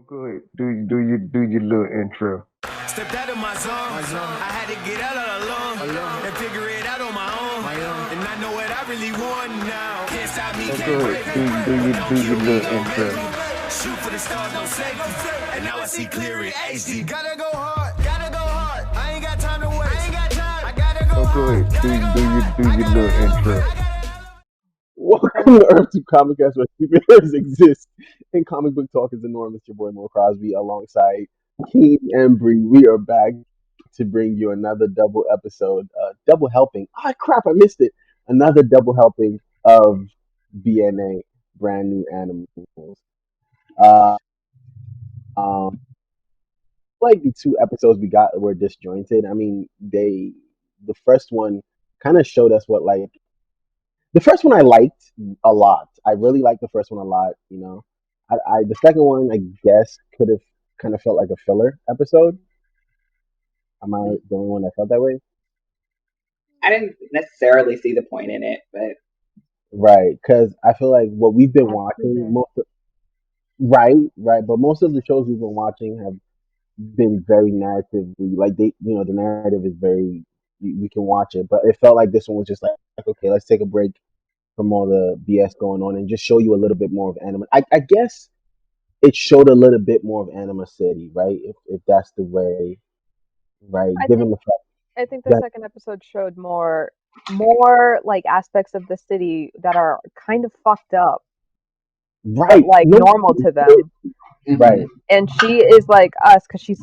Go ahead. Do your little intro. Stepped out of my zone. I had to get out all alone and figure it out on my own. And I know what I really want now. Can't stop me, Oh, can't go break ahead. me. Do Don't your kill me, little don't make intro. me. Shoot for the stars, don't save me. And now I see clear in HD. Gotta go hard, gotta go hard. I ain't got time to waste. I ain't got time. I gotta go Oh, go hard. ahead. Do your little intro. Welcome to Earth to Comic Cast, where superheroes exist and comic book talk is enormous. Your boy Mo Crosby alongside Keen and Bree. We are back to bring you another double episode, double helping. Ah, crap, I missed it. Another double helping of BNA, brand new animals. Uh, um, like the two episodes we got were disjointed. I mean, the first one kind of showed us what like the first one I liked a lot. I really liked the first one a lot. The second one I guess could have kind of felt like a filler episode. Am I the only one that felt that way? I didn't necessarily see the point in it, but Right, because I feel like what we've been watching right, but most of the shows we've been watching have been very narratively like the narrative is very we can watch it, but it felt like this one was just like okay, let's take a break from all the BS going on and just show you a little bit more of anime. I guess it showed a little bit more of Anima City, right? If that's the way, right? I Given think the fact I think the that second episode showed more like aspects of the city that are kind of fucked up, but right, like no, normal to them. right, And she is like us because she's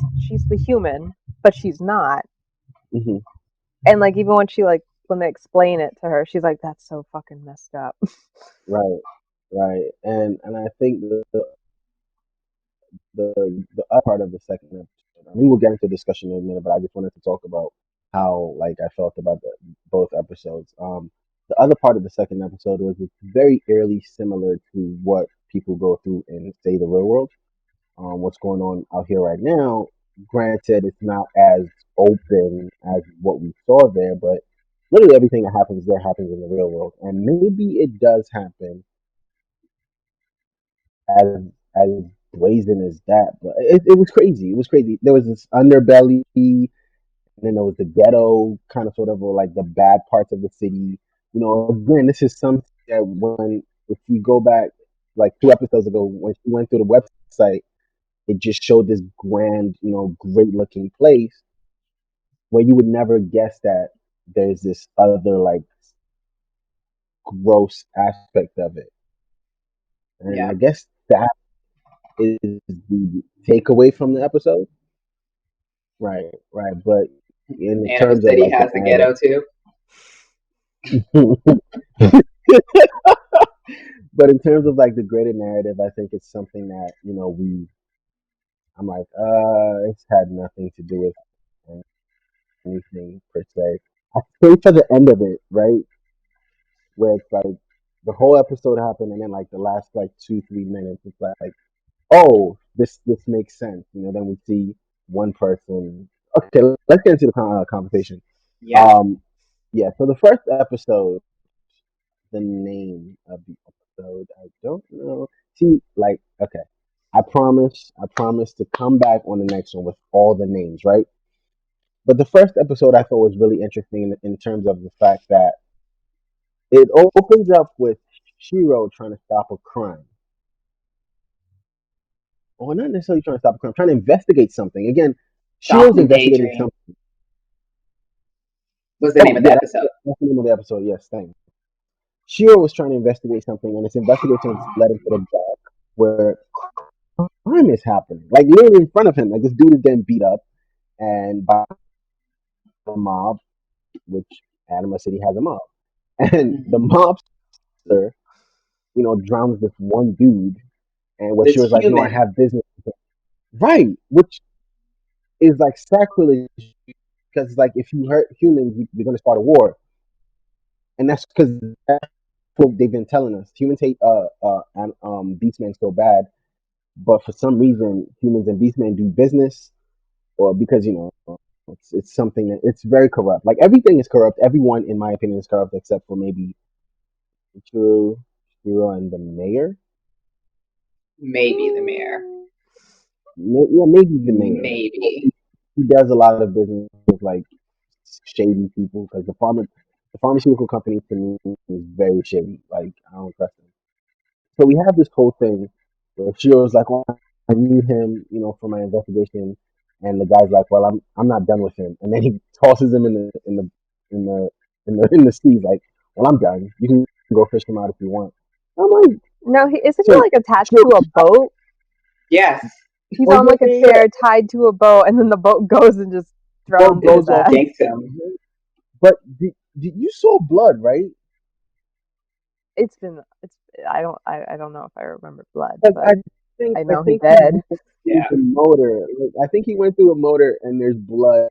the human, but she's not. hmm And like even when they explain it to her, she's like, "That's so fucking messed up." right, right, and I think the other part of the second episode. I mean, we'll get into discussion in a minute, but I just wanted to talk about how like I felt about both episodes. The other part of the second episode was it's very eerily similar to what people go through in say the real world. What's going on out here right now. Granted, it's not as open as what we saw there, but literally everything that happens there happens in the real world, and maybe it does happen as brazen as that. But it was crazy. It was crazy. There was this underbelly, and then there was the ghetto, kind of sort of, or like the bad parts of the city. Again, this is something that when if we go back like 2 episodes ago when she went through the website, it just showed this grand, great looking place where you would never guess that there's this other like gross aspect of it. And yeah. I guess that is the takeaway from the episode. Right, right. But in Anima terms of City like the has a ghetto too. but in terms of like the greater narrative, I think it's something that, I'm like, it's had nothing to do with anything per se. I think for the end of it, right? Where it's like the whole episode happened and then like the last like 2-3 minutes, it's like, oh, this makes sense. Then we see one person. Okay, let's get into the conversation. Yeah. Yeah. So the first episode, the name of the episode, I don't know. See, like, okay, I promise to come back on the next one with all the names, right? But the first episode I thought was really interesting in terms of the fact that it opens up with Shiro trying to stop a crime. Or not necessarily trying to stop a crime, trying to investigate something. Again, Shiro's Dolphin investigating Daydream something. was the Oh, name of the yeah, episode. that's the name of the episode. Yes, thanks. Shiro was trying to investigate something, and his investigation led him to the dark, where crime is happening. Like, literally in front of him. Like, this dude is getting beat up, and by the mob, which Anima City has a mob. And the Mhm. mobster, drowns this one dude, and what she This was like, no, I human. have business with him. Right, which is like sacrilege because it's like if you hurt humans, you're going to start a war, and that's because that's what they've been telling us. Humans hate and beastmen so bad, but for some reason, humans and beastmen do business, or because it's something that it's very corrupt. Like everything is corrupt. Everyone, in my opinion, is corrupt except for maybe Michiru, Shiro, and the mayor. Maybe the mayor. maybe the mayor. Maybe. He does a lot of business with like shady people because the pharmaceutical company to me is very shady. Like I don't trust them. So we have this whole thing where Shiro's like, "Well, I need him, for my investigation," and the guy's like, "Well, I'm not done with him," and then he tosses him in the in the sea. Like, "Well, I'm done. You can go fish him out if you want." I'm like, No, isn't he so like attached Shiro, to a boat? Yes. He's oh on like a yeah, chair tied to a boat, and then the boat goes and just boat drowns his goes off. ass. Jinx him. But you saw blood, right? I don't know if I remember blood, Because but I I know he think he dead. went through Yeah. the motor. Like, I think he went through a motor, and there's blood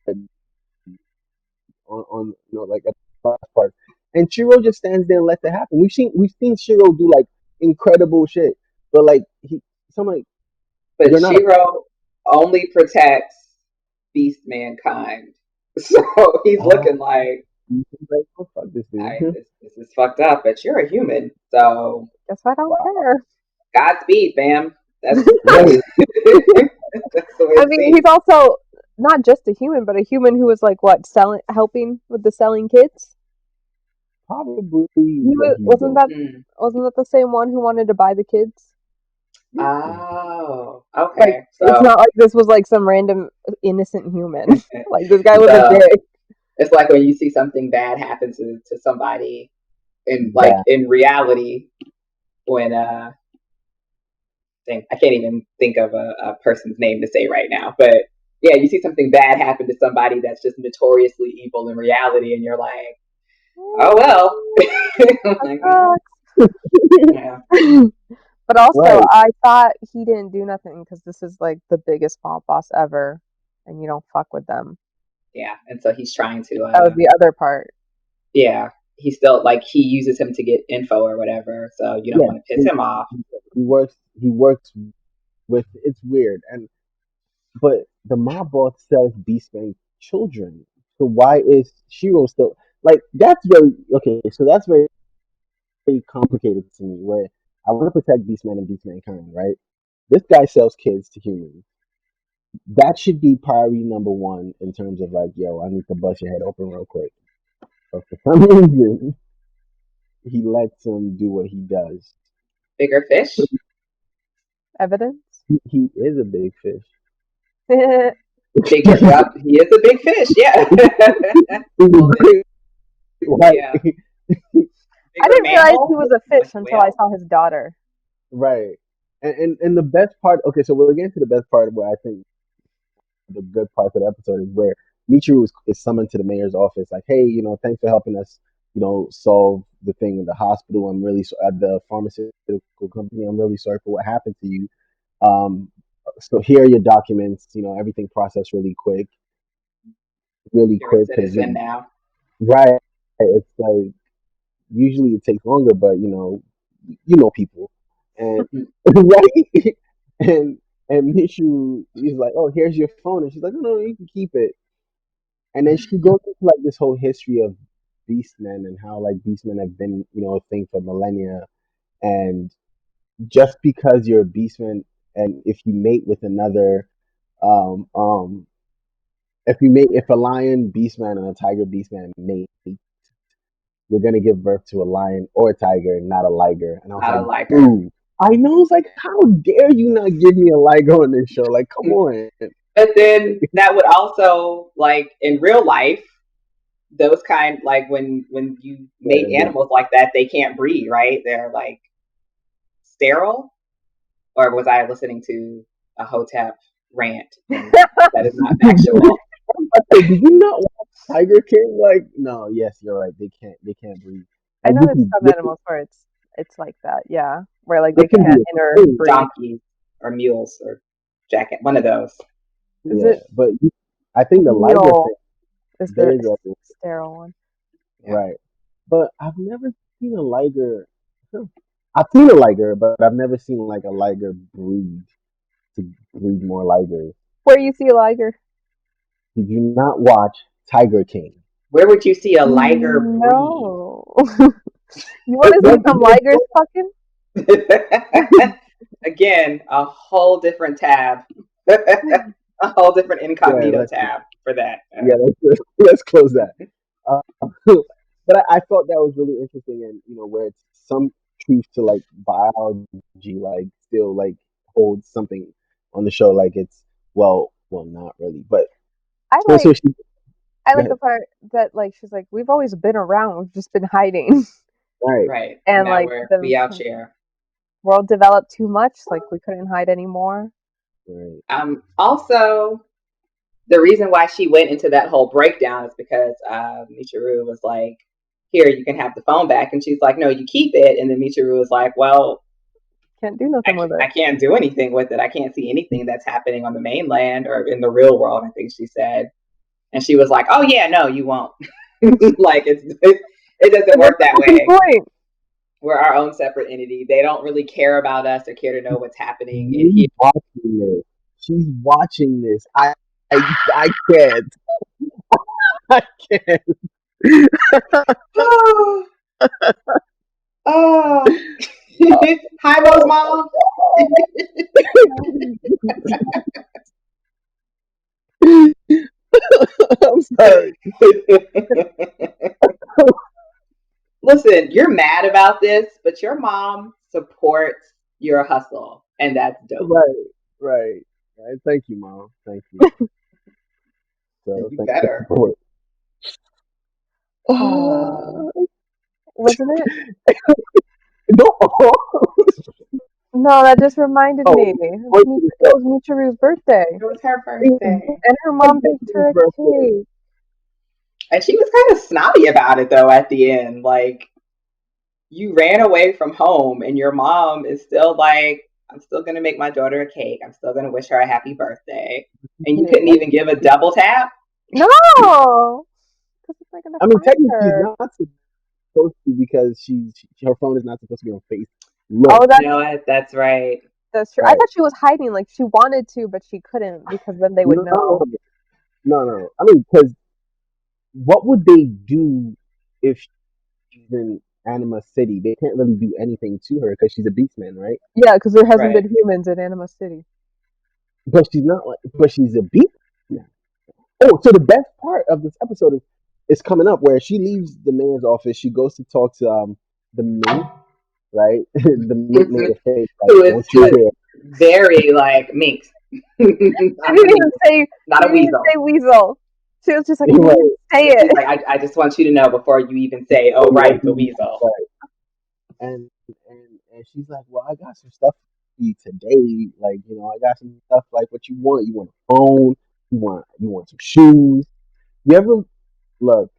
on like at the last part. And Shiro just stands there and lets it happen. We've seen Shiro do like incredible shit, but like some like But you're not a Shiro only protects beast mankind. So he's oh, looking like, like, oh, fuck this dude. this is fucked up, but you're a human. So Guess I don't Wow. care. Godspeed, fam. That's Right. that's the way I it mean, seems. he's also not just a human, but a human who was like what helping with the selling kits. Probably He what was he's doing. wasn't that the same one who wanted to buy the kids? Oh, Like okay. it's So not like this was like some random innocent human. Like this guy was a so dick. it's like when you see something bad happen to somebody Yeah. in reality when I can't even think of a person's name to say right now, but yeah, you see something bad happen to somebody that's just notoriously evil in reality, and you're like, oh well. Like, yeah, But also, Right. I thought he didn't do nothing because this is like the biggest mob boss ever, and you don't fuck with them. yeah, and so he's trying to That was the other part. yeah, he's still like he uses him to get info or whatever, so you don't Yeah. want to piss him off. He works with it's weird. But the mob boss sells Beastman children. So why is Shiro still like that's very okay, so that's very complicated to me where I want to protect Beastman and Beastmankind, right? This guy sells kids to humans. That should be priority number one in terms of like, yo, I need to bust your head open real quick. But for some reason, he lets him do what he does. Bigger fish, Evidence. He is a big fish. bigger. He is a big fish. Yeah. Well, Like, yeah. I didn't realize mammal, he was a like fish until I saw his daughter. right. And the best part, okay, so we're getting to the best part where I think the good part of the episode is where Michiru is summoned to the mayor's office, like, hey, thanks for helping us, solve the thing in the hospital. I'm really at the pharmaceutical company. I'm really sorry for what happened to you. Um, so here are your documents. Everything processed really You're a quick because citizen now. right. It's like usually it takes longer, but people, and right, and Michiru is like, oh, here's your phone, and she's like, no, you can keep it. And then she goes into like this whole history of beastmen and how like beastmen have been, a thing for millennia. And just because you're a beastman, and if you mate with another, um, um, if a lion beastman and a tiger beastman mate, you're gonna give birth to a lion or a tiger, not a liger. And I was Not a like, liker. ooh, I know. It's like, how dare you not give me a liger on this show? Like, come on. But then that would also like in real life, those kind like when you mate Yeah, animals like that, they can't breed, right? They're like sterile. Or was I listening to a Hotep rant? And that is not factual. did you not watch Tiger King? Like, no, yes, you're right. They can't breathe. I Like know there's some this animals where it's like that, yeah, where like they can can't be a thing. interbreed. Donkeys or mules or jacket, one of those. Is Yeah, it but I think the liger mule? thing, Is the there's a sterile one? Yeah. right, but I've never seen a liger. I've seen a liger, but I've never seen like a liger breed to breed more ligers. Where you see a liger? Did you not watch Tiger King? Where would you see a liger breed? No. You want to see some ligers fucking? Again, a whole different tab. A whole different Yeah, incognito tab for that. yeah, let's close that. Uh, but I thought that was really interesting, and where it's some truth to like biology, like still like holds something on the show, like it's well, not really, but I so like she I go like the ahead. part that like she's like, we've always been around, we've just been hiding. Right, Right. And Now like we the out here. world developed too much, like we couldn't hide anymore. right. Also, the reason why she went into that whole breakdown is because Michiru was like, "Here, you can have the phone back," and she's like, "No, you keep it." And then Michiru was like, "Well, Can't do nothing with I it. can't do anything with it. I can't see anything that's happening on the mainland or in the real world." I think she said, and she was like, "Oh yeah, no, you won't." Like it doesn't And that's work the that fucking way. point. We're our own separate entity. They don't really care about us or care to know what's happening in here. She's watching this. She's watching this. I can't. I can't. Oh, oh. Hi, Mo's mom. I'm sorry. Listen, you're mad about this, but your mom supports your hustle, and that's dope. Right, right, right. Thank you, Mom. Thank you. So You thank you better. for it. Uh, wasn't it? No. No, that just reminded Oh, me. It was Michiru's birthday, It was her it was birthday. and her mom baked her his a birthday. cake. And she was kind of snotty about it, though, at the end. Like, you ran away from home, and your mom is still like, I'm still going to make my daughter a cake. I'm still going to wish her a happy birthday. And you couldn't Yeah. even give a double tap? No, because it's not gonna I mean, find technically, she's her. not supposed to because her phone is not supposed to be on face. Oh, Look, You know what? That's right. that's true. I right? thought she was hiding, like she wanted to, but she couldn't because then they would No, know. no. I mean, because what would they do if she's in Anima City? They can't really do anything to her because she's a beastman, right? Yeah, because there hasn't Right. been humans in Anima City. But she's not like, but she's a beastman. Oh, so the best part of this episode is coming up where she leaves the mayor's office. She goes to talk to the mink, right? The mink made a face like, "Don't Who you is dare!" very like minx. She Not a didn't weasel. even say. Not She a didn't even weasel. say weasel. She was just like, I You're didn't right. even say She's it. like, I just want you to know before you even say, oh, Oh, you right, the open weasel. right. And she's like, "Well, I got some stuff for you today. Like, I got some stuff like what you want. You want a phone? You want some shoes? You ever look?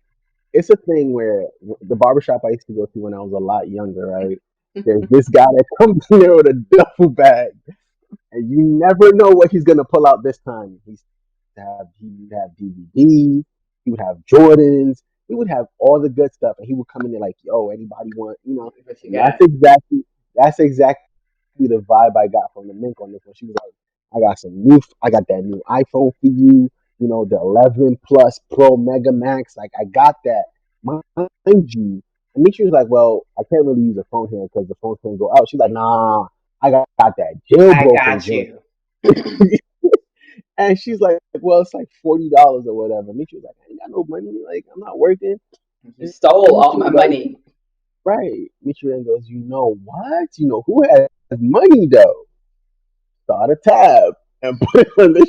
It's a thing where the barbershop I used to go to when I was a lot younger, right? There's this guy that comes in there with a duffel bag, and you never know what he's gonna pull out this time. He would have DVDs, he would have Jordans, he would have all the good stuff, and he would come in there like, "Yo, anybody want?" What you And got? that's exactly the vibe I got from the Mink on this one. She was like, I got that new iPhone for you, the 11 Plus Pro Mega Max. Like, I got that. Mind you. And Misha was like, well, I can't really use a phone here because the phone can't go out. She's like, nah, I got that I jailbroken got joint. you. And she's like, well, it's like $40 or whatever. Misha was like, I ain't got no money. Like, I'm not working. You And stole all Misha my was like, money. right. Misha then goes, you know what? You know who has money though? Start a tab and put it on the.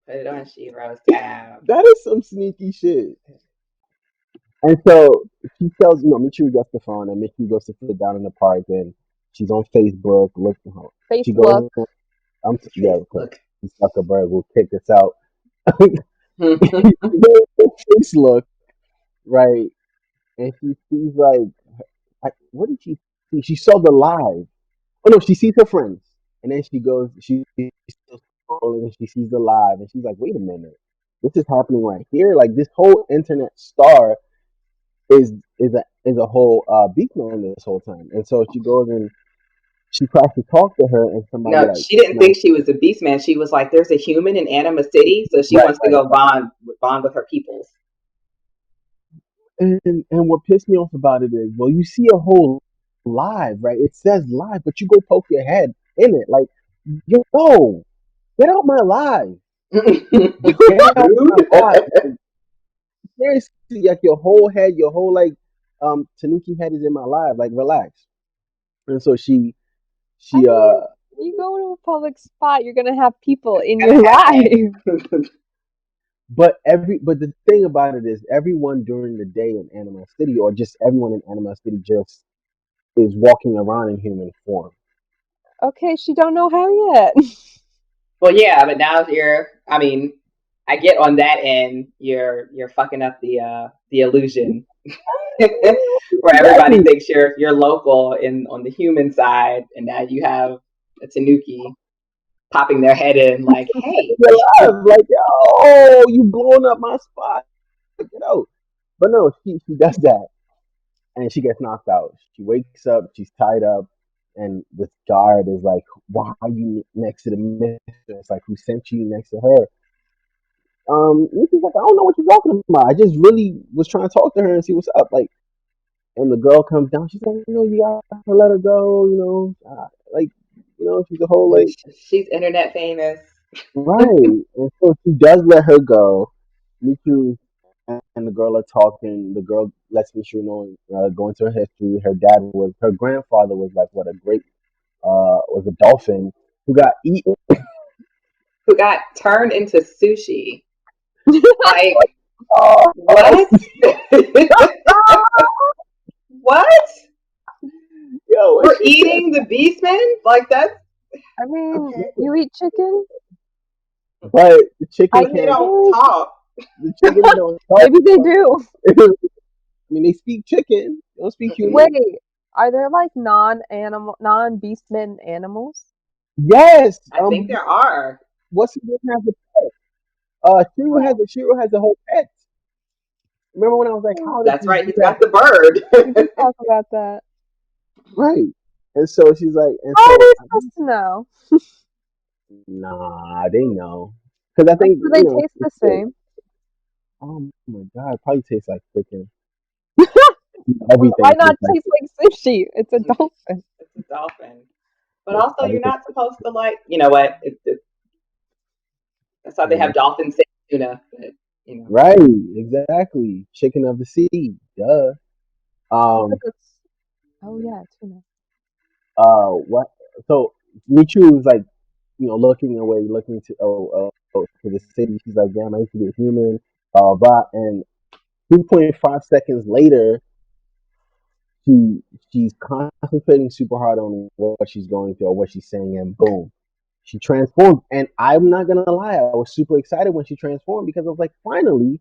Put it on Shiro's tab. That is some sneaky shit. And so she tells, Michiru gets the phone, and Michiru goes to sit down in the park, and she's on Facebook. She Facebook. goes, yeah, because Look. Zuckerberg will kick us out. Hmm. Facebook, right? And she sees like, what did she see? She saw the live. Oh no, she sees her friends, and then she's still scrolling, and she sees the live, and she's like, wait a minute, this is happening right here. Like this whole internet star is a whole beat man this whole time. And so she goes and she tries to talk to her, and somebody No, like she didn't think she was a beast man. She was like, there's a human in Anima City, so she right, wants to right. go bond with her peoples. And what pissed me off about it is, well, you see a whole live, right? It says live, but you go poke your head in it, like, yo, Get out my life. Rude. Get out my life. Seriously, like your whole head, your whole like Tanuki head is in my life. Like relax. And so I she mean, you go to a public spot, you're gonna have people in your Gonna life. happen. but the thing about it is everyone during the day in Animal City or just everyone in Animal City just is walking around in human form. Okay, she don't know how yet. Well, yeah, but now you're. I mean, I get on that end. You're fucking up the illusion, where everybody Exactly. thinks you're local in on the human side, and now you have a Tanuki popping their head in like, "Hey, You're alive. Like, oh, you blowing up my spot. Get out. But no, she does that and she gets knocked out. She wakes up, she's tied up, and this guard is like, "Why are you next to the mistress? Like, who sent you next to her?" And she's like, "I don't know what you're talking about. I just really was trying to talk to her and see what's up." Like, and the girl comes down. She's like, you gotta let her go. Like, she's a whole like she's internet famous." right. And so she does let her go. Michiru and the girl are talking. The girl lets Michiru know, go into her history. Her grandfather was like what a great, was a dolphin who got eaten. Who got turned into sushi? Like Oh, what? What? yo, when We're she said, eating the beastmen? Like that's I mean, okay. you eat chicken? but the chicken I But they can't. don't think talk. The chicken don't talk. maybe they do. I mean, they speak chicken. They don't speak Wait, human. are there like non-beastmen animals? Yes. I think there are. What's his name has a pet? Shiro has a whole pet. Remember when I was like, how does That's this right. dude He's have got the bird. We did talk about that. right? And so she's like, and How are so they supposed to know? nah, they know because I I'm think sure they taste the same. oh my god, it probably tastes like chicken. Why Everything not tastes like taste like sushi? It's a dolphin. It's a dolphin. But chicken. also, you're Everything. not supposed to like. You know what? That's why they have Mhm. dolphin say tuna. But you know, Right, exactly. Chicken of the sea. Duh. Oh, but Um. that's oh yeah, tuna. What? So Michu is like, looking away, looking to the city. She's like, damn, I used to be a human. But and 2.5 seconds later, she she's concentrating super hard on what she's going through or what she's saying, and boom, she transformed. And I'm not gonna lie, I was super excited when she transformed because I was like, finally,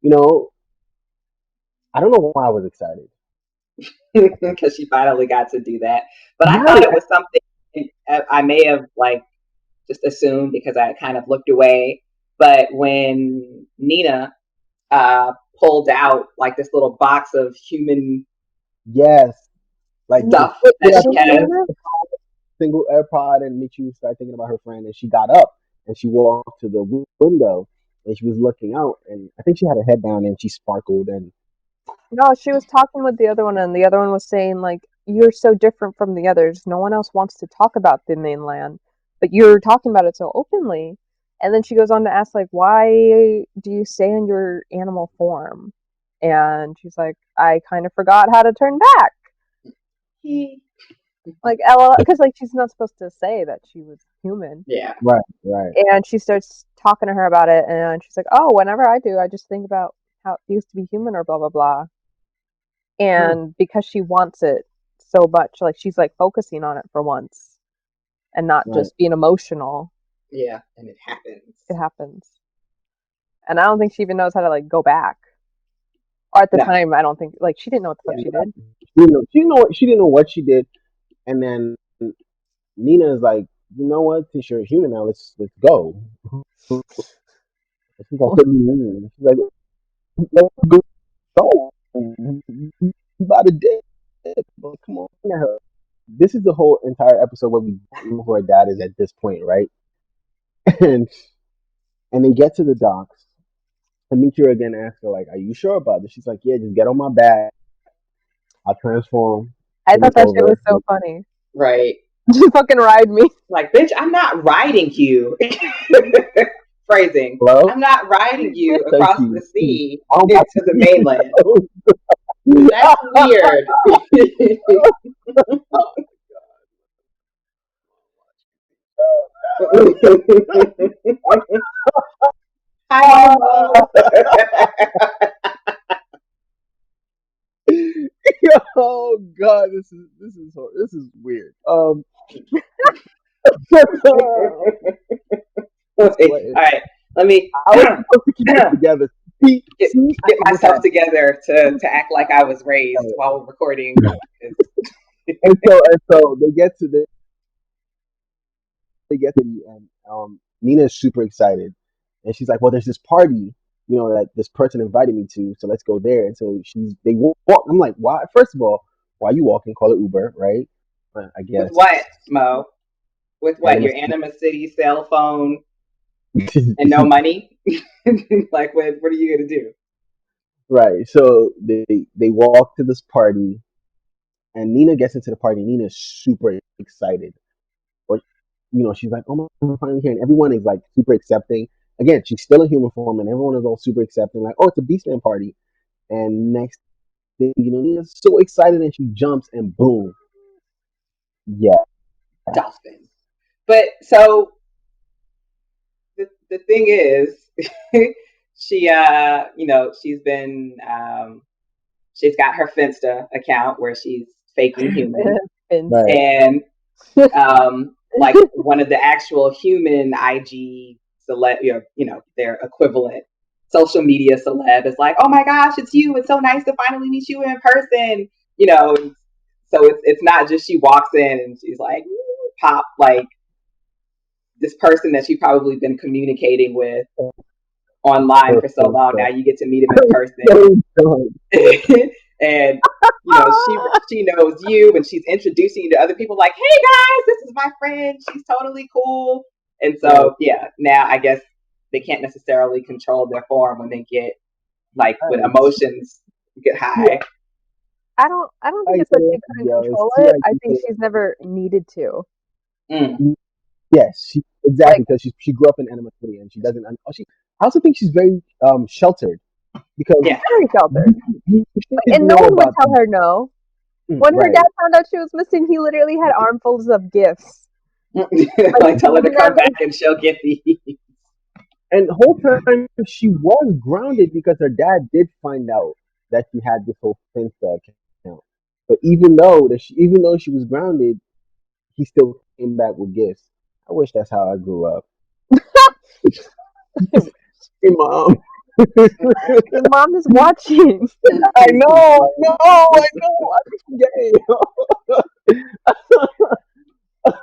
you know, I don't know why I was excited. because she finally got to do that. But I thought Right. it was something I may have like just assumed because I kind of looked away. But when Nina pulled out like this little box of human Yes. Like the stuff Wait, that yeah, she didn't has, Nina? single AirPod, and Michu started thinking about her friend, and she got up and she walked to the window and she was looking out, and I think she had her head down and she sparkled and No, she was talking with the other one, and the other one was saying like, "You're so different from the others. No one else wants to talk about the mainland, but you're talking about it so openly." And then she goes on to ask like, "Why do you stay in your animal form?" And she's like, "I kind of forgot how to turn back." Like, LOL, because like she's not supposed to say that she was human. yeah, right. And she starts talking to her about it, and she's like, "Oh, whenever I do, I just think about how it feels to be human, or blah blah blah." Huh. And because she wants it so much, like she's like focusing on it for once and not Right. just being emotional, yeah, and it happens. it happens. And I don't think she even knows how to like go back. Or at the No, time, I don't think like she didn't know what the yeah, fuck she did. She didn't know what she did, and then Nina is like, you know what? Since you're human now, let's go. She's like, what do you mean? She's like, let's go. You about to dip. But come on, her. This is the whole entire episode where we know who her dad is at this point, right? And and they get to the docks. And Michiru again asks her, like, are you sure about this? She's like, yeah, just get on my back. I'll transform. I And thought it's that shit over. was so funny. right. Just fucking ride me. Like, bitch, I'm not riding you. Phrasing. Hello? I'm not riding you Thank across the you. sea I'm into about to the mainland. That's weird. Hi, Mo. Oh God, this is weird. All right, let me I was supposed to keep it together. See, get, see, I get just myself had, together to act like I was raised while we're recording. and so they get to the end. Nina is super excited, and she's like, "Well, there's this party, that this person invited me to, so let's go there." And so they walk. I'm like, "Why? First of all, why you walking? Call it Uber, right?" I With guess. what, Mo? With what? Anima Your Anima City cell phone and no money? Like, what are you gonna do? Right. So they walk to this party, and Nina gets into the party. Nina's super excited, but she's like, "Oh my, I'm finally here," and everyone is like super accepting. Again, she's still in human form, and everyone is all super accepting, like, "Oh, it's a Beastman party." And next thing Nina's so excited, and she jumps, and boom, yeah, Dolphin. But so the thing is, she she's got her Finsta account where she's faking human, right, and like one of the actual human IG celeb, their equivalent social media celeb is like, "Oh my gosh, it's you! It's so nice to finally meet you in person." So it's not just she walks in and she's like, pop, like this person that she's probably been communicating with online for so long. Now you get to meet him in person. so done. And she knows you, and she's introducing you to other people like, "Hey guys, this is my friend, she's totally cool." And so yeah, now I guess they can't necessarily control their form when they get, like, when emotions get high. I don't think it's that she couldn't control it. I think she's never needed to. Yes, exactly, because she grew up in Anima City, and she doesn't. I also think she's very sheltered, because very sheltered, and no one would tell her no. When her dad found out she was missing, he literally had armfuls of gifts. Like, tell her to come back and she'll get these. And the whole time she was grounded because her dad did find out that she had this whole Finsta account. But even though she was grounded, he still came back with gifts. I wish that's how I grew up. Hey, Mom. Your mom is watching. I know. I forget.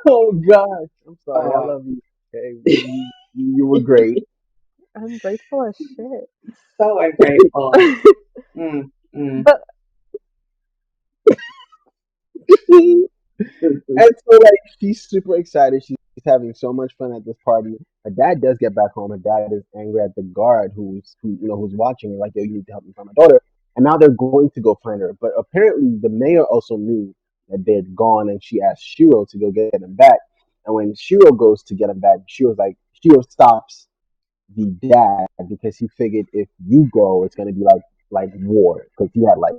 Oh gosh, I'm sorry. I love you. Okay, you were great. I'm grateful as shit. So ungrateful. But And so, like, she's super excited. She's having so much fun at this party. Her dad does get back home. Her dad is angry at the guard who's watching her, like, "Yo, you need to help me find my daughter." And now they're going to go find her. But apparently, the mayor also knew that they'd gone, and she asked Shiro to go get them back. And when Shiro goes to get them back, Shiro stops the dad because he figured if you go, it's gonna be like war, because he had like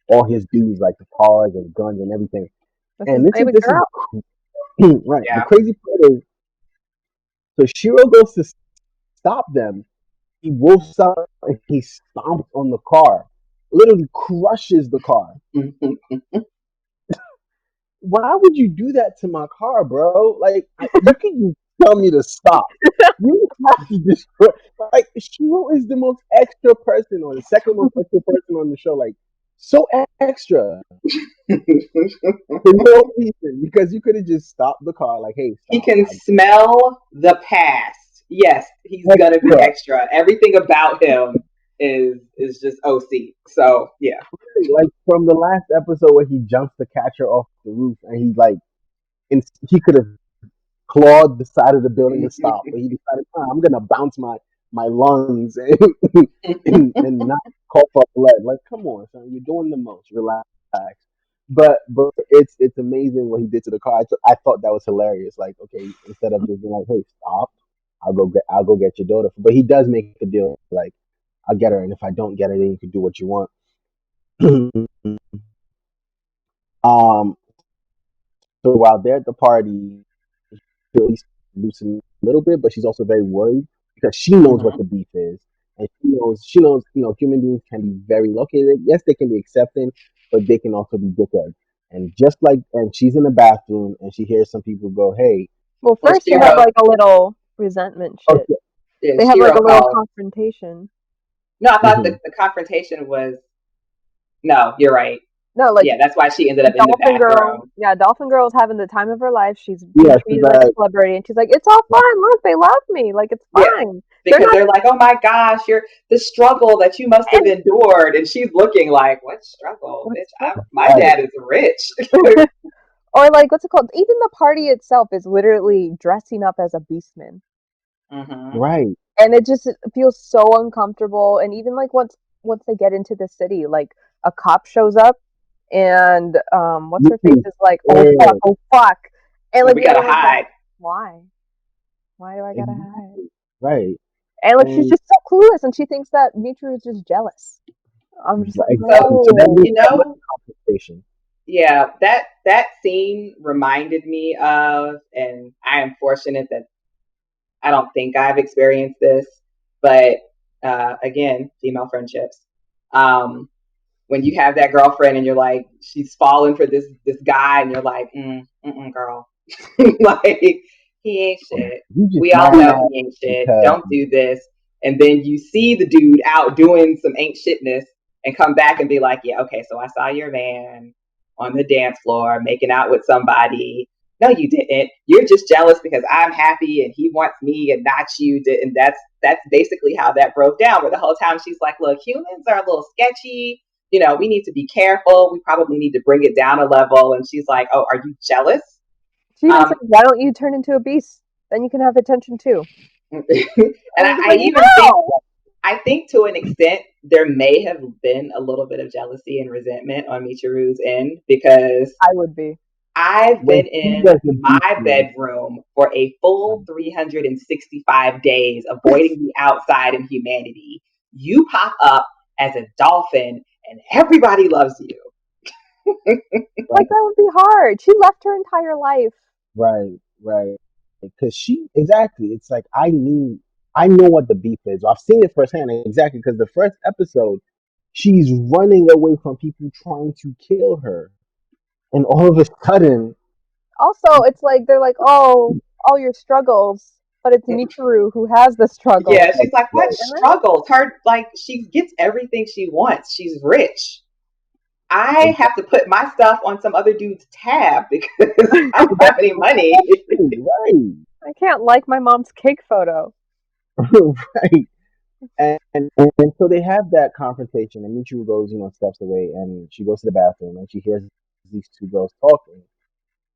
all his dudes, like the cars and guns and everything. And this is right. Yeah. The crazy part is, so Shiro goes to stop them. He wolfs out and he stomps on the car, literally crushes the car. Why would you do that to my car, bro? Like, you can tell me to stop. You have to destroy. Like, Shiro is the most extra person, or the second most extra person on the show. Like, so extra. For no reason, because you could have just stopped the car, like, "Hey, stop." He can smell the past. Yes, he's gonna be extra. Everything about him is just OC. So yeah. Like, from the last episode where he jumps the catcher off the roof, and he could have clawed the side of the building to stop, but he decided, I'm gonna bounce my lungs and not cough up blood. Like, come on, son, you're doing the most. Relax. but it's amazing what he did to the car. I thought that was hilarious. Like, okay, instead of just being like, hey, stop, I'll go get your daughter. But he does make a deal like, I'll get her, and if I don't get her, then you can do what you want. um, so while they're at the party, she'll at least loosen a little bit, but she's also very worried because she knows what Hmm. the beef is, and she knows, human beings can be very located. Yes, they can be accepting, but they can also be dickheads. And and she's in the bathroom, and she hears some people go, "Hey, Well, Well, first they have Shiro, like a little resentment shit. okay." yeah, They have like Shiro a little called. confrontation. No, I thought Hmm. the confrontation was. No, you're right. No, like Yeah, that's why she ended up in the Dolphin Girl. bathroom. Yeah, Dolphin Girl's having the time of her life. She's being Yeah, she's treated like a like, celebrity, and she's like, "It's all fine. Look, they love me. Like it's Yeah, fine. They're because not." they're like, "Oh my gosh, you're the struggle that you must have And endured," and she's looking like, "What struggle, what's bitch? My right, dad is rich." or like what's it called? Even the party itself is literally dressing up as a beastman, Hmm. right. and it feels so uncomfortable. And even like once they get into the city, like a cop shows up, and what's You her face can is like, scared, oh fuck, and like We the gotta other one's like, hide. why? Why do I gotta hide? exactly, right, And like she's and just so clueless, and she thinks that Michiru is just jealous. I'm just like, exactly. So that no. leads You to another know, conversation. yeah, that scene reminded me of, and I am fortunate that I don't think I've experienced this, but again, female friendships. Um, when you have that girlfriend and you're like, she's falling for this guy, and you're like, girl, like he ain't shit. You just We all know mad he ain't shit. because Don't do this. And then you see the dude out doing some ain't shitness and come back and be like, yeah, okay, so I saw your man on the dance floor making out with somebody. No, you didn't. You're just jealous because I'm happy and he wants me and not you. And that's basically how that broke down. Where the whole time she's like, look, humans are a little sketchy. We need to be careful. We probably need to bring it down a level. And she's like, oh, are you jealous? She even Um, said, "Why don't you turn into a beast? Then you can have attention too." and And he's I like, even think "No." I think to an extent there may have been a little bit of jealousy and resentment on Michiru's end because I would be. I've when been she in does the beef my thing, bedroom for a full 365 days, avoiding the outside and humanity. You pop up as a dolphin and everybody loves you. Like that would be hard. She left her entire life. right, because she exactly. It's like I know what the beef is. I've seen it firsthand exactly because the first episode, she's running away from people trying to kill her, and all of a sudden, Also, it's like they're like, "Oh, all your struggles," but it's Michiru who has the Yeah, struggles. she's like, what right, And then struggles? Her, like, she gets everything she wants. She's rich. I have to put my stuff on some other dude's tab because I don't have any money. right, I can't like my mom's cake photo. right. And so they have that confrontation, and Michiru goes, steps away, and she goes to the bathroom, and she hears these two girls talking,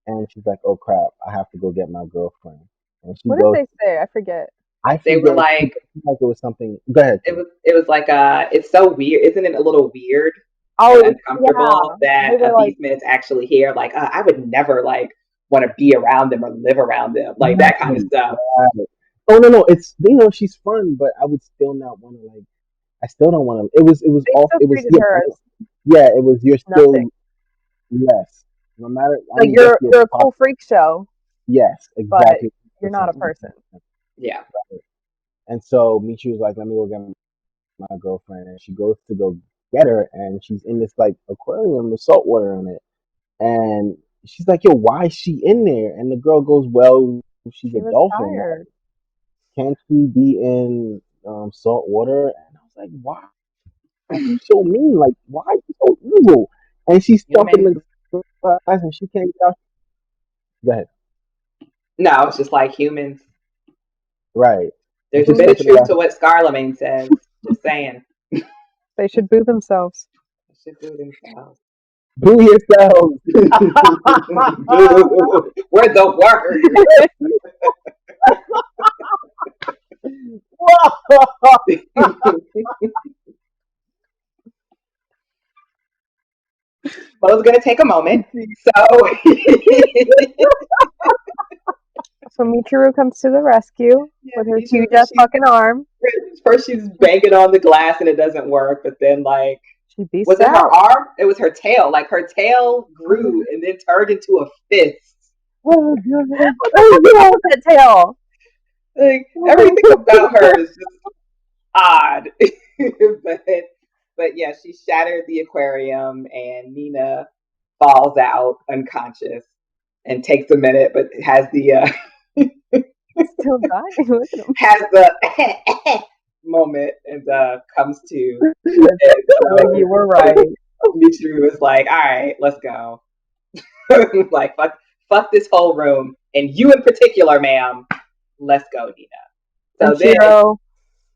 and she's like, "Oh crap, I have to go get my girlfriend." And she What did goes, they say? I forget. I They were forget, like, like it was something. Go ahead, it Kim. was, it was like, it's so weird. Isn't it a little weird and Oh, uncomfortable yeah. that They a were like, beastman's actually here? Like, I would never like want to be around them or live around them, like that kind of Right, stuff. right. Oh no, it's she's fun, but I would still not want to like. I still don't want to. It was they off. still It was treated your her as yeah. It was you're nothing. still less. No matter. I Like mean, yes, you're you're a top. cool freak show, Yes, but exactly. you're not a person. Yeah. And so Michi was like, "Let me go get my girlfriend," and she goes to go get her, and she's in this like aquarium with salt water in it, and she's like, "Yo, why is she in there?" And the girl goes, "Well, she's She a was dolphin. tired. Can't she be in salt water?" And I was like, "Why are you so mean? Like, why are you so evil?" And she's jumping Humans. the glass, and she can't get out. Go ahead. No, it's just like humans. Right. And There's a she's bit Humans, of stuck in the truth glass. to what Scarlemagne says. Just saying. they should boo themselves. They should do themselves. Boo yourselves. Boo. We're the worst. Bo's gonna take a moment. So So Michiru comes to the rescue with her huge ass fucking arm. First she's banging on the glass and it doesn't work, but then like She beats was it out. her arm? It was her tail. Like her tail grew and then turned into a fist. Oh god! What's wrong with that tail? Like everything about her is just odd. but yeah, she shattered the aquarium and Nina falls out unconscious and takes a minute, but has the Still dying. Look at him. has the moment and comes to. Like, you were right. Michiru was like, "All right, let's go." Like fuck this whole room, and you in particular, ma'am. Let's go, Nina. So then, Shiro,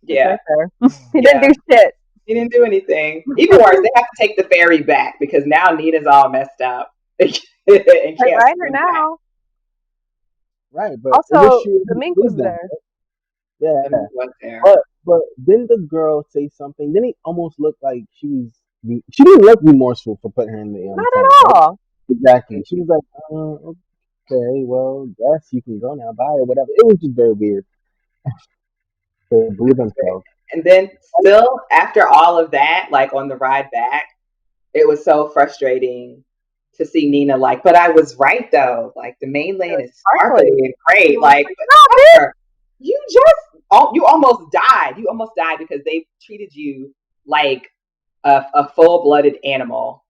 yeah, right there. He didn't do shit. He didn't do anything. Even worse, they have to take the ferry back because now Nina's all messed up and can't Right swim now. Right, but Also, the mink was there. Yeah, back. The was there. but didn't the girl say something? Didn't it almost look like she was? She didn't look remorseful for putting her in the Not tank, at all. right? Exactly. She was like, okay, well, guess you can go now, bye or whatever. It was just very weird. They believe themselves. And then still after all of that, like on the ride back, it was so frustrating to see Nina like, but I was right though. Like the mainland is sparkly and great. Like you almost died. You almost died because they treated you like a full-blooded animal.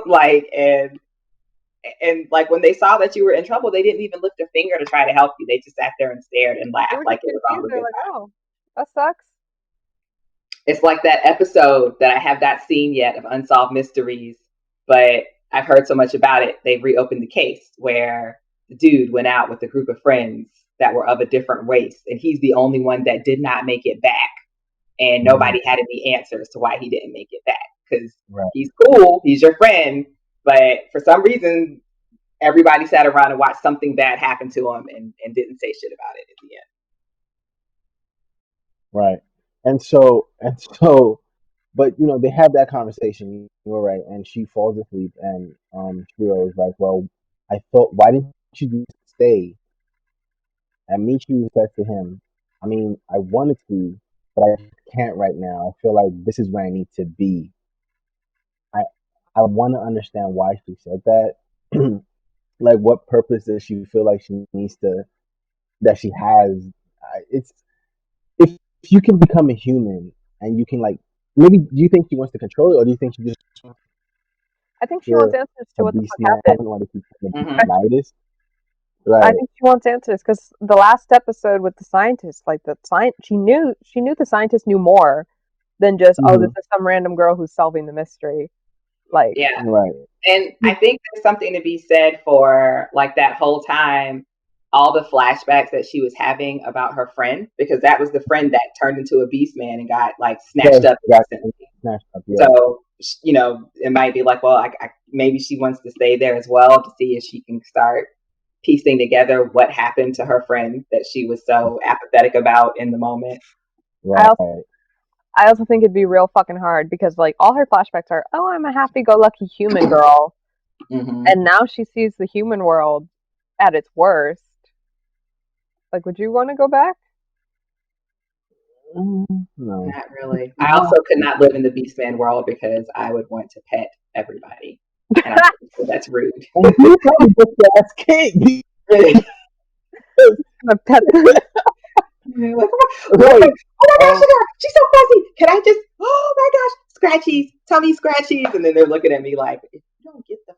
Like and like when they saw that you were in trouble, they didn't even lift a finger to try to help you. They just sat there and stared and laughed like it was all a good time. Oh, that sucks. It's like that episode that I have not seen yet of Unsolved Mysteries, but I've heard so much about it. They've reopened the case where the dude went out with a group of friends that were of a different race, and he's the only one that did not make it back. And nobody had any answers to why he didn't make it back because he's cool, he's your friend, but for some reason, everybody sat around and watched something bad happen to him and didn't say shit about it at the end. Right. And so, but they have that conversation. You're right, and she falls asleep, and Shiro is like, "Well, I thought, why didn't you just stay?" And Michiru says to him, "I mean, I wanted to, but I can't right now. I feel like this is where I need to be. I I want to understand why she said that. Like, what purpose does she feel like she needs to that she has? It's if you can become a human and you can like maybe do you think she wants to control it or do you think she just I think she wants answers to what the fuck happened. Right. I think she wants answers because the last episode with the scientist, like she knew the scientist knew more than just this is some random girl who's solving the mystery. Like right. And I think there's something to be said for like that whole time, all the flashbacks that she was having about her friend, because that was the friend that turned into a beast man and got like snatched up. Yeah. So it might be like, well, I maybe she wants to stay there as well to see if she can start piecing together what happened to her friend that she was so apathetic about in the moment. Right. I also think it'd be real fucking hard because like all her flashbacks are, oh, I'm a happy-go-lucky human girl, and now she sees the human world at its worst. Like, would you want to go back? No, not really. I also could not live in the Beastman world because I would want to pet everybody, and I think that's rude. And you probably just ass king. Pet them. Like, oh my gosh, she's so fuzzy. Can I just? Oh my gosh, scratchies, tummy scratchies, and then they're looking at me like, if you don't get the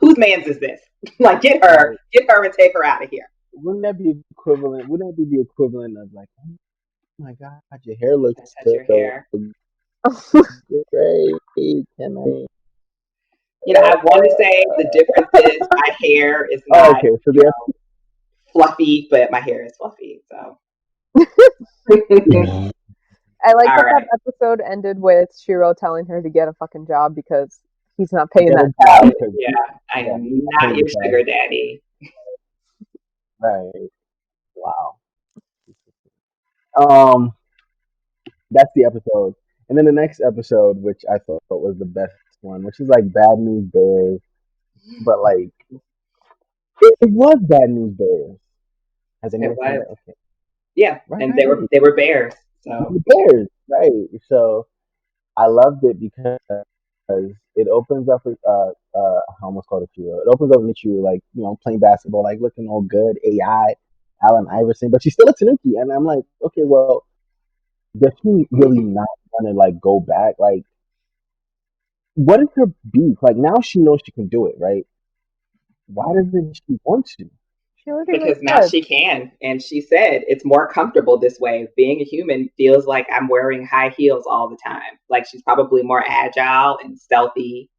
whose man's is this? Like, get her and take her out of here. Wouldn't that be equivalent? Wouldn't that be the equivalent of like, oh my god, your hair looks so your hair. Great. Can I? I want to say the difference is my hair is not fluffy, but my hair is fluffy. So I like that episode ended with Shiro telling her to get a fucking job because he's not paying that job. Yeah, I am not your sugar daddy. Right. Wow. That's the episode. And then the next episode, which I thought was the best one, which is like Bad News Bears, but like it was Bad News Bears. Has It anyone seen was. that? Okay, Yeah, right. and they were bears. So The Bears, right? So I loved it because it opens up. I almost called it Michiru. It opens up Michiru, like playing basketball, like looking all good. AI, Allen Iverson, but she's still a Tanuki, and I'm like, okay, well, does she really not want to like go back? Like, what is her beef? Like now she knows she can do it, right? Why doesn't she want to? She literally because now said. she can, and she said it's more comfortable this way. Being a human feels like I'm wearing high heels all the time. Like she's probably more agile and stealthy,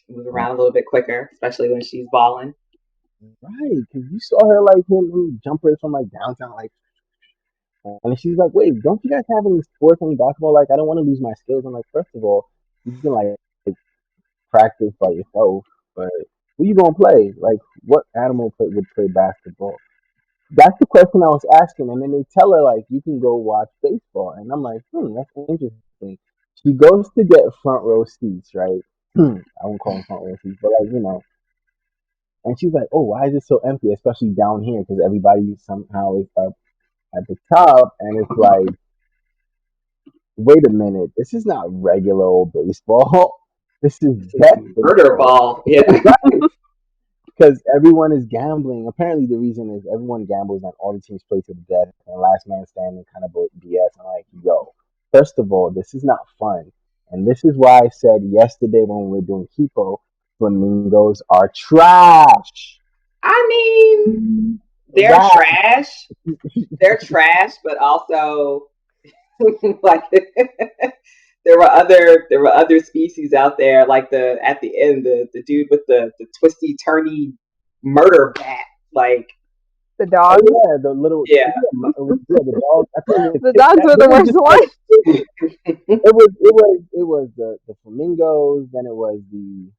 move around a little bit quicker, especially when she's balling. Right? Because you saw her like in jumpers from like downtown, like, and she's like, "Wait, don't you guys have any sports, any basketball? Like, I don't want to lose my skills." I'm like, first of all, you can like practice by yourself, but who you gonna play? Like, what animal would play basketball? That's the question I was asking, and then they tell her like, you can go watch baseball, and I'm like, that's interesting. She goes to get front row seats, right? I won't call them front row seats, but like and she's like, "Oh, why is it so empty?" Especially down here, because everybody somehow is up at the top, and it's like, wait a minute, this is not regular old baseball. This is death Murder baseball. ball, yeah. Because everyone is gambling. Apparently, the reason is everyone gambles and all the teams play to the death and last man standing kind of BS. I'm like, yo, first of all, this is not fun. And this is why I said yesterday when we were doing Kipo, flamingos are trash. I mean, they're Rat. trash. They're trash, but also like there were other species out there, like the at the end the dude with the twisty turny murder bat, like The Oh dogs. yeah, the little yeah. yeah the dog. I think The dogs were the worst one. it was the flamingos. Then it was the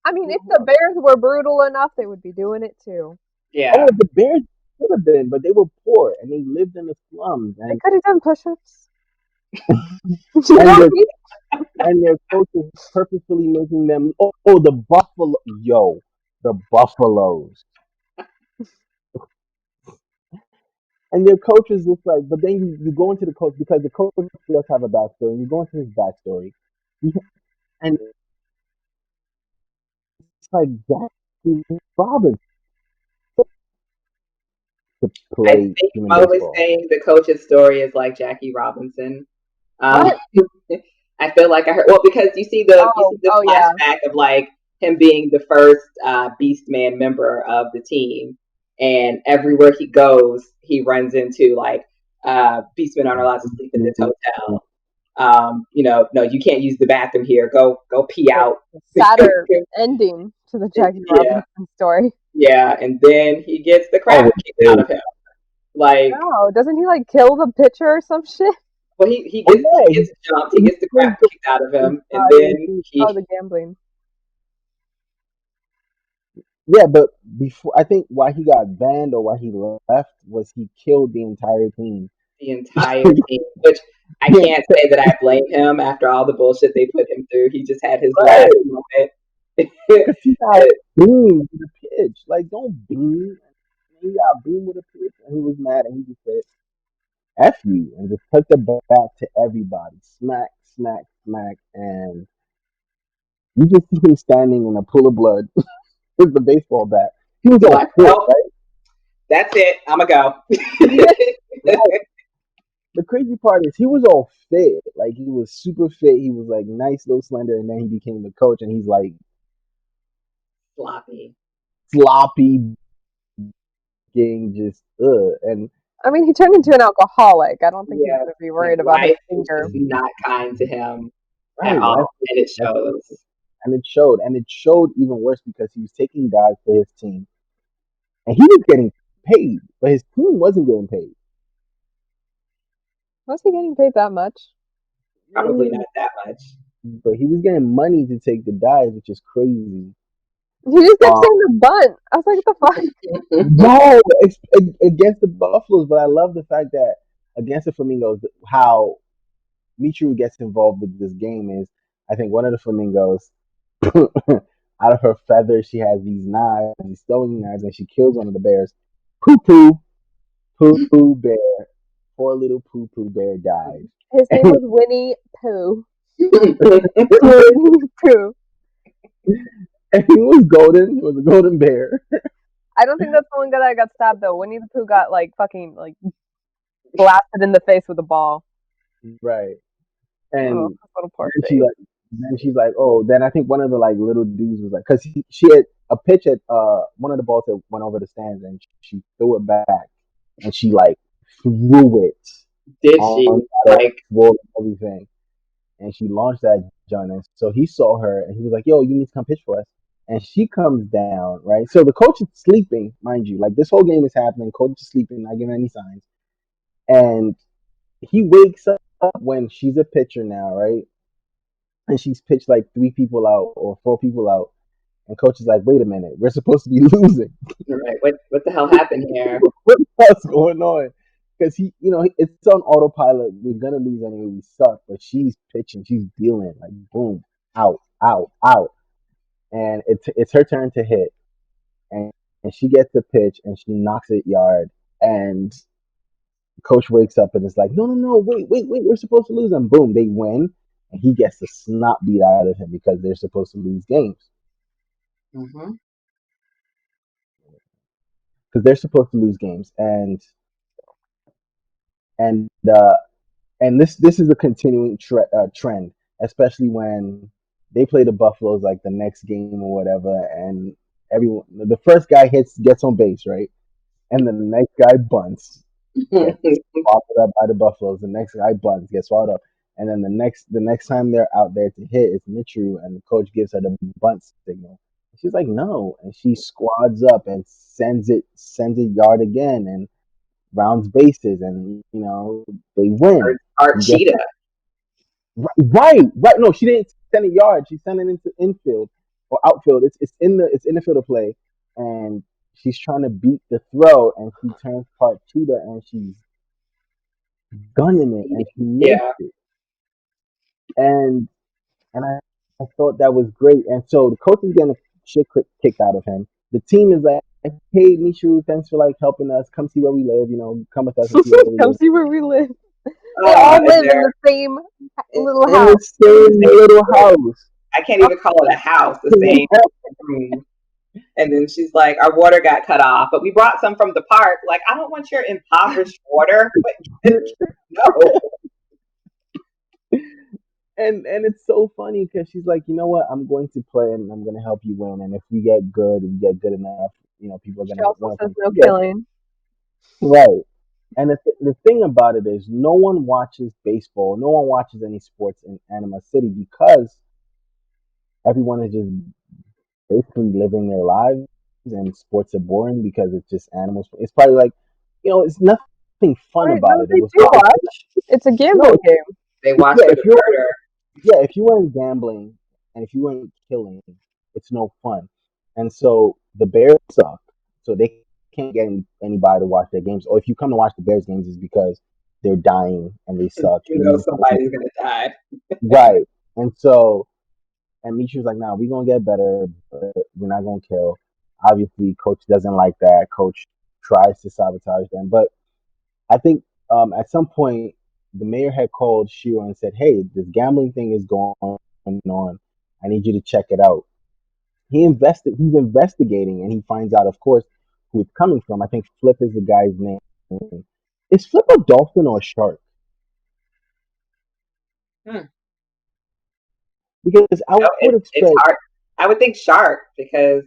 I mean, if the bears were brutal enough, they would be doing it too. oh Yeah. the bears could have been, but they were poor and they lived in the slums They could have done push-ups. and their and their coaches purposefully making them the buffalo the buffaloes and their coach is just like but then you go into the coach because the coach does have a backstory and you go into his backstory and it's like Jackie Robinson to I play think human Mo was baseball. saying the coach's story is like Jackie Robinson. Um, What? I feel like I heard because you see the Oh yeah. flashback of like him being the first Beastman member of the team, and everywhere he goes, he runs into like Beastmen aren't allowed to sleep in this hotel. No, you can't use the bathroom here. Go pee The out. sadder ending to the Jackie Yeah, Robinson story. yeah, and then he gets the Oh, crap kicked out of him. Like, No, doesn't he like kill the pitcher or some shit? well, he oh gets he yeah, gets jumped, he gets the plays crap kicked out of him, and then Oh, he the gambling. yeah, but before I think why he got banned or why he left was he killed the entire team. the entire team, which I Yeah, can't say that I blame him after all the bullshit they put him through. He just had his last right. moment. Because he got beamed with a pitch. Like, don't beam. He got beamed with a pitch, and he was mad, and he just said, "F you," and just took the bat to everybody, smack, smack, smack, and you just see him standing in a pool of blood with the baseball bat. He was He's all like, fit, well, that's it. I'ma go. right? The crazy part is he was all fit, like he was super fit. He was like nice, little slender, and then he became the coach, and he's like Sloppy. sloppy, getting just And I mean, he turned into an alcoholic. I don't think he's Yeah, gonna be like worried about his life is finger. just not kind to him at right, life all, and it shows. and it showed even worse because he was taking guys for his team, and he was getting paid, but his team wasn't getting paid. Was he getting paid that much? Probably not that much. But he was getting money to take the dives, which is crazy. He just kept Um, saying the bunt. I was like, what the fuck? no, against the Buffaloes, but I love the fact that against the Flamingos, how Michiru gets involved with this game is I think one of the Flamingos Out of her feathers, she has these knives, these throwing knives, and she kills one of the bears. Poo poo, poo poo bear. Poor little poo poo bear died. His name was Winnie Pooh. Winnie Pooh. And he was golden. He was a golden bear. I don't think that's the one guy that got stabbed though. Winnie the Pooh got like fucking like blasted in the face with a ball. Right. Oh, And little poor then face. then she's like, oh, then I think one of the like little dudes was like, because she had a pitch at one of the balls that went over the stands, and she threw it back, and she like threw it Did she? on that Like, wall and everything, and she launched that joint. And so he saw her, and he was like, yo, you need to come pitch for us. And she comes down, right? So the coach is sleeping, mind you. Like this whole game is happening. Coach is sleeping, not giving any signs, and he wakes up when she's a pitcher now, right? And she's pitched like three people out or four people out. And coach is like, wait a minute, we're supposed to be losing. right, what the hell happened here? What the hell's going on? Because it's on autopilot. We're gonna lose anyway. We suck. But she's pitching, she's dealing like boom, out, out, out, and it's her turn to hit, and she gets the pitch and she knocks it yard, and coach wakes up and is like, no, no, no, wait, wait, wait, we're supposed to lose, and boom, they win, and he gets the snot beat out of him because they're supposed to lose games. Mm-hmm. Because they're supposed to lose games, and uh, and this is a continuing trend, especially when they play the Buffaloes like the next game or whatever, and everyone the first guy gets on base, right, and then the next guy bunts, gets swallowed up by the Buffaloes. The next guy bunts, gets swallowed up, and then the next time they're out there to hit, it's Michiru, and the coach gives her the bunt signal. She's like, no, and she squads up and sends it yard again, and rounds bases, and they win. Our You get cheetah. right, right. No, she didn't send it yard. She sent it into infield or outfield. It's in the field of play, and she's trying to beat the throw, and she turns part cheetah, and she's gunning it, and she makes Yeah. it, and I thought that was great. And so the coach is getting the shit kicked out of him. The team is like, hey, Michiru, thanks for like helping us. Come see where we live. Come with us and see where we Come live. see where we live. They Oh, all and live in they're the same little In house. the same little house. I can't even call it a house, the same room. And then she's like, our water got cut off, but we brought some from the park. Like, I don't want your impoverished water. But no. And it's so funny because she's like, you know what? I'm going to play and I'm going to help you win. And if we get good, we get good enough. People are She going to also want to says come. no Yeah, killing. right. And the thing about it is, no one watches baseball. No one watches any sports in Anima City because everyone is just basically living their lives, and sports are boring because it's just animals. It's probably like, it's nothing fun Right, about no, it. It they was do probably watch. It's a no, gambling game. They watch yeah. for the murder. If you weren't gambling and if you weren't killing, it's no fun. And so the Bears suck, so they can't get anybody to watch their games. Or if you come to watch the Bears games, is because they're dying and they suck. You And know you just want to somebody's gonna die. right. And so and Michi's like, nah, we're gonna get better, but we're not gonna kill. Obviously, coach doesn't like that. Coach tries to sabotage them, but I think at some point the mayor had called Shiro and said, "Hey, this gambling thing is going on. I need you to check it out." He's investigating, and he finds out, of course, who it's coming from. I think Flip is the guy's name. Is Flip a dolphin or a shark? Hmm. Because I No, would it's expect hard. I would think shark because,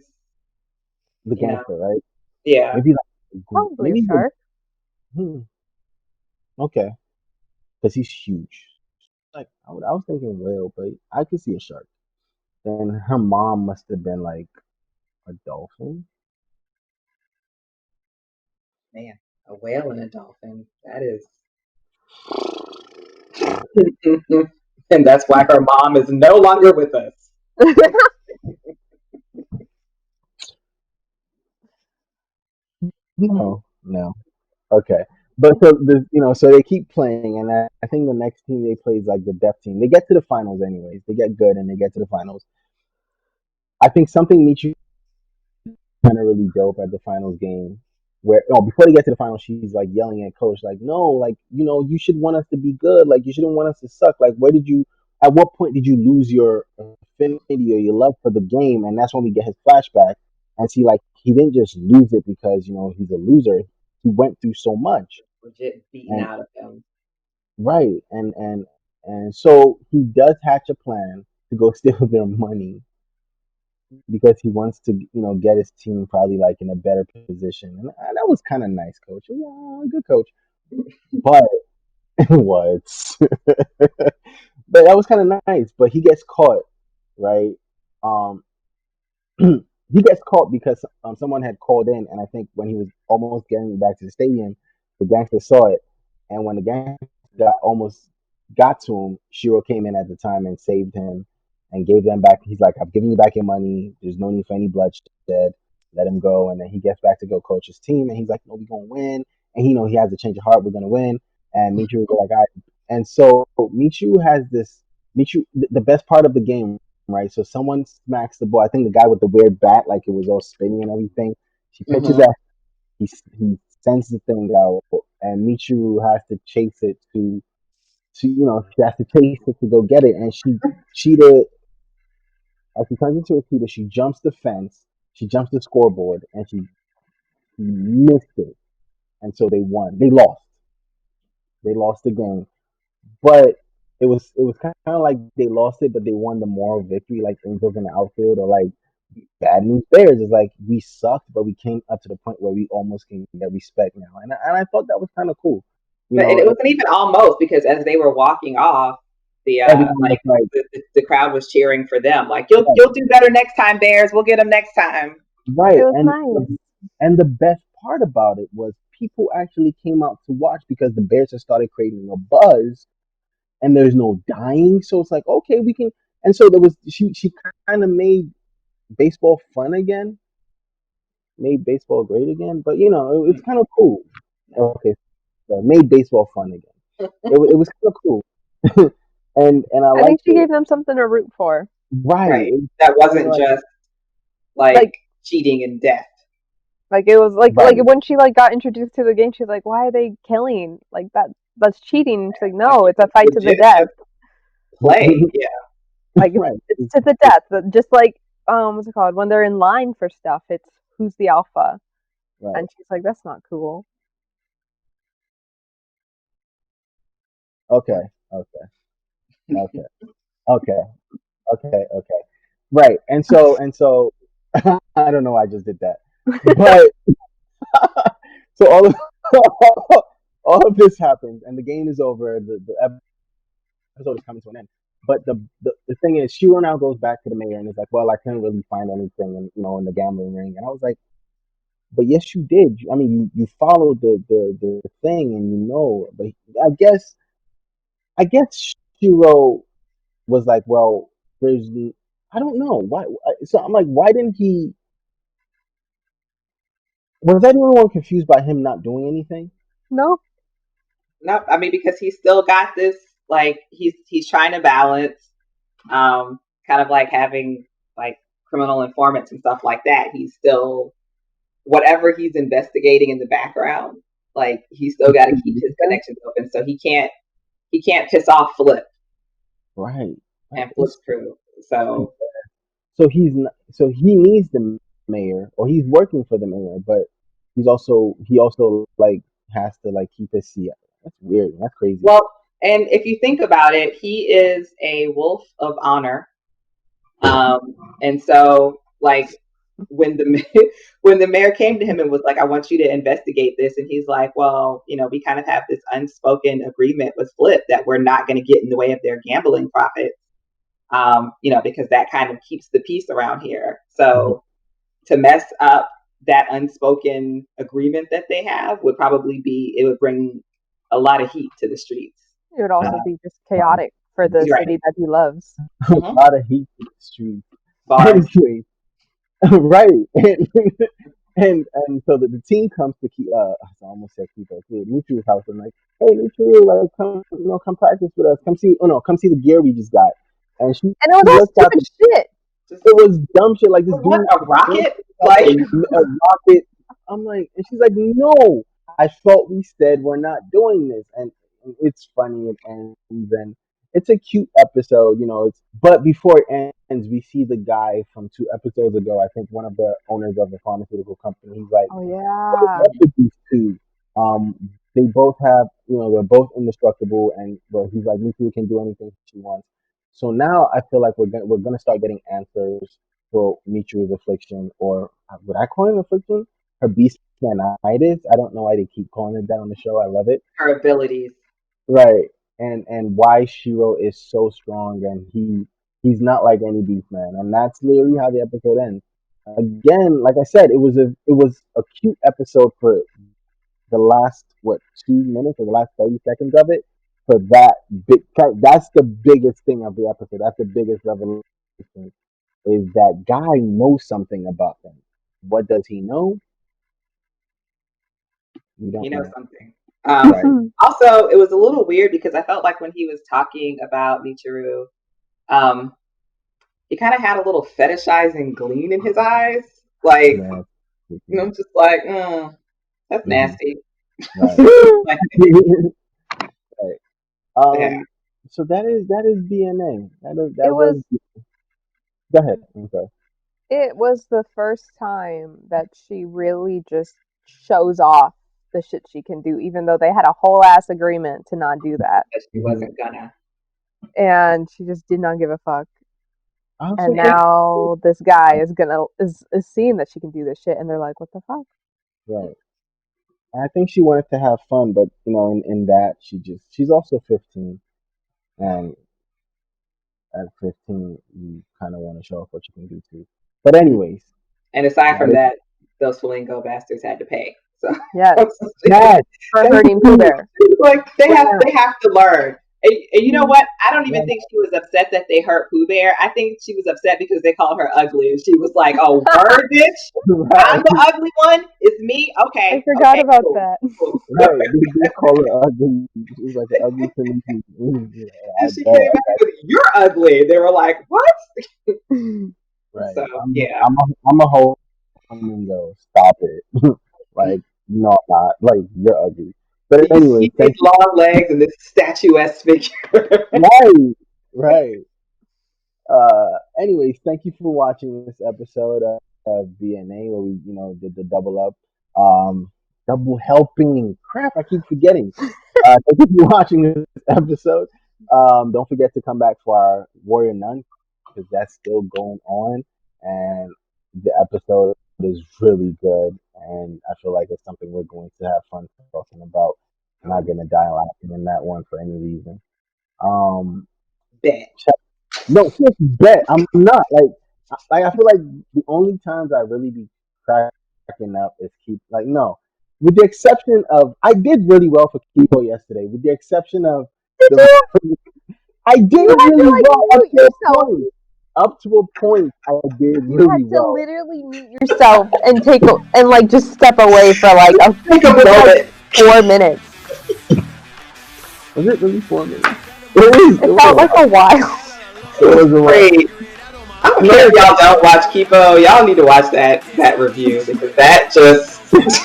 the you know, gangster, right? yeah. Maybe Probably a maybe shark. hmm, okay, because he's huge. Like I was thinking whale, but I could see a shark. And her mom must have been like a dolphin. Man, a whale and a dolphin. That is and that's why her mom is no longer with us. No, no. Okay. But so so they keep playing, and I think the next team they play is like the deaf team. They get to the finals anyways. They get good and they get to the finals. I think something Michiru kind of really dope at the finals game. Where before they get to the finals, she's like yelling at coach, like, no, like you should want us to be good, like you shouldn't want us to suck. Like, where did you? At what point did you lose your affinity or your love for the game? And that's when we get his flashback and see like he didn't just lose it because he's a loser. He went through so much, Legit beaten and out of him. right, and so he does hatch a plan to go steal their money because he wants to, get his team probably like in a better position. And that was kind of nice, coach. Yeah, good coach. But what? But that was kind of nice. But he gets caught, right? Um, he gets caught because someone had called in, and I think when he was almost getting back to the stadium, the gangster saw it, and when the gangster almost got to him, Shiro came in at the time and saved him and gave them back. He's like, "I've given you back your money. There's no need for any bloodshed. Let him go." And then he gets back to go coach his team, and he's like, "No, we're gonna win." And he has a change of heart. We're gonna win. And Michiru was like, "All right." And so Michiru has this. Michiru, the best part of the game, right? So someone smacks the ball. I think the guy with the weird bat, like it was all spinning and everything. She pitches Mm-hmm. at. He sends the thing out, and Michiru has to chase it she has to chase it to go get it, and she cheated. As she turns into a cheetah, she jumps the fence, she jumps the scoreboard, and she missed it, and so they won. They lost the game, but it was kind of like they lost it, but they won the moral victory, like Angels in the outfield or like Bad News Bears. Is like we sucked, but we came up to the point where we almost can get respect now, and I thought that was kind of cool. You But know, it wasn't even almost, because as they were walking off, the everyone was like like, the crowd was cheering for them. Like, you'll right, you'll do better next time, Bears. We'll get them next time. right, It was and nice. the best part about it was people actually came out to watch because the Bears had started creating a buzz, and there's no dying, so it's like okay, we can. And so there was she kind of made baseball fun again, made baseball great again. But it's kind of cool. Okay, so made baseball fun again. It was kind of cool, and I I think liked she it. gave them something to root for. Right, Right. it was That kind of wasn't like just like Like cheating and death. it was like right, when she like got introduced to the game, she's like, "Why are they killing? Like that's cheating." And she's like, Like, "No, it's a fight to the legit death. just play. Yeah. Like right, it's to the death." Just like what's it called when they're in line for stuff? It's who's the alpha, right. and she's like, "That's not cool." Okay, okay, okay, okay, okay. Right, and so I don't know why I just did that, but so all of this happens, and the game is over. The episode is coming to an end. But the thing is, Shiro now goes back to the mayor and is like, "Well, I couldn't really find anything, in the gambling ring." And I was like, "But yes, you did. I mean, you followed the thing, and But I guess I guess Shiro was like, well, there's I don't know why. So I'm like, why didn't he? Was everyone confused by him not doing anything? No, No, I mean, because he's still got this, like, he's trying to balance, kind of like having like criminal informants and stuff like that. He's still, whatever he's investigating in the background, like he's still got to keep his connections open. So he can't piss off Flip Right. Right. and Flip's crew. So So so he needs the mayor, or he's working for the mayor, but he also like has to like keep his seat. That's weird. That's crazy. well, and if you think about it, he is a wolf of honor. And so, like, when the when the mayor came to him and was like, "I want you to investigate this," and he's like, "Well, we kind of have this unspoken agreement with Flip that we're not going to get in the way of their gambling profits, because that kind of keeps the peace around here. So to mess up that unspoken agreement that they have it would bring a lot of heat to the streets." it would also be just chaotic for the You're right. city that he loves. A Mm-hmm. lot of heat in the street. Bars. Anyway, right. And so the team comes to keep. I almost said keep us. Michiru's house. I'm like, hey, Michiru, like come practice with us. Come see. Oh no, come see the gear we just got. And she And it was all looks out stupid the shit. Just It was dumb shit like this what dude. a rocket? Like A rocket. I'm like, and she's like, no. I thought we said we're not doing this, and it's funny. It ends, and it's a cute episode, you know. It's but before it ends, we see the guy from 2 episodes ago. I think one of the owners of the pharmaceutical company. He's like, Oh what is yeah. up with these two? Um, they both have, you know, they're both indestructible, and well, he's like, Michiru can do anything she wants. So now I feel like we're gonna start getting answers for Michiru's affliction, or would I call him affliction? Her beast manitis. I don't know why they keep calling it that on the show. I love it. her abilities. Right. And why Shiro is so strong, and he's not like any beast man, and that's literally how the episode ends. Again, like I said, it was a cute episode for the last 2 minutes or the last 30 seconds of it. For that that's the biggest thing of the episode. That's the biggest revelation is that guy knows something about them. What does he know? We You don't know know. something. Right. Also, it was a little weird because I felt like when he was talking about Michiru, um, he kind of had a little fetishizing gleam in his eyes. Like, Yeah. I'm just like, that's Mhm. nasty. Right. Like, Right. yeah. So that is DNA. That It was. was Go ahead. I'm sorry. it was the first time that she really just shows off the shit she can do, even though they had a whole ass agreement to not do that. That she wasn't gonna. And she just did not give a fuck. I also And think now this guy is seeing that she can do this shit, and they're like, "What the fuck?" right. I think she wanted to have fun, but you know, in that she's also 15, and at 15 you kind of want to show off what you can do too. But anyways, And aside that from is that, those Flamingo bastards had to pay. So Yes, bad. for hurting Pooh Bear. like they have to learn. And you know what? I don't even Right. think she was upset that they hurt Pooh Bear. I think she was upset because they called her ugly, and she was like, "Oh, word, bitch! I'm Right. the ugly one. It's me. Okay, I forgot okay, about cool, that. cool." Right. They call her ugly. She's like an ugly Felicia. I And she bet. came back with, "You're ugly." They were like, "What?" Right. So I'm yeah, I'm a, I'm a whole go. Stop it. Like no, I'm not. Like you're ugly. But you anyway, see these long legs and this statuesque figure. right, right. Anyways, thank you for watching this episode of VNA where we, you know, did the double up, double helping. Crap, I keep forgetting. Thank you for watching this episode. Don't forget to come back for our Warrior Nun because that's still going on, and the episode is really good, and I feel like it's something we're going to have fun talking about. I'm not gonna die laughing in that one for any reason. Um, Bet. no, seriously, bet I'm not I feel like the only times I really be cracking up is keep like no, with the exception of I did really well for Keto yesterday. With the exception of Did the you? I did You had to really like well up mute to a yourself. point. Up to a point, I did You really had to well. literally mute yourself and like just step away for like Think of a moment. 4 minutes. Was it really 4 minutes? It It was felt a like while. a while. It was a while. Great. I don't care if y'all don't watch Kipo. Y'all need to watch that review because that just was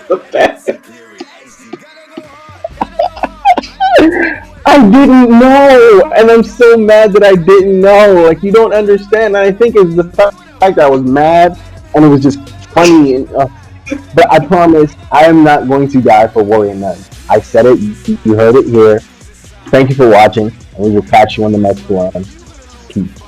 the best. I didn't know, and I'm so mad that I didn't know. Like you don't understand. And I think it's the fact that I was mad, and it was just funny. And but I promise, I am not going to die for Warrior Nun. I said it. You heard it here. Thank you for watching, and we will catch you on the next one. Peace.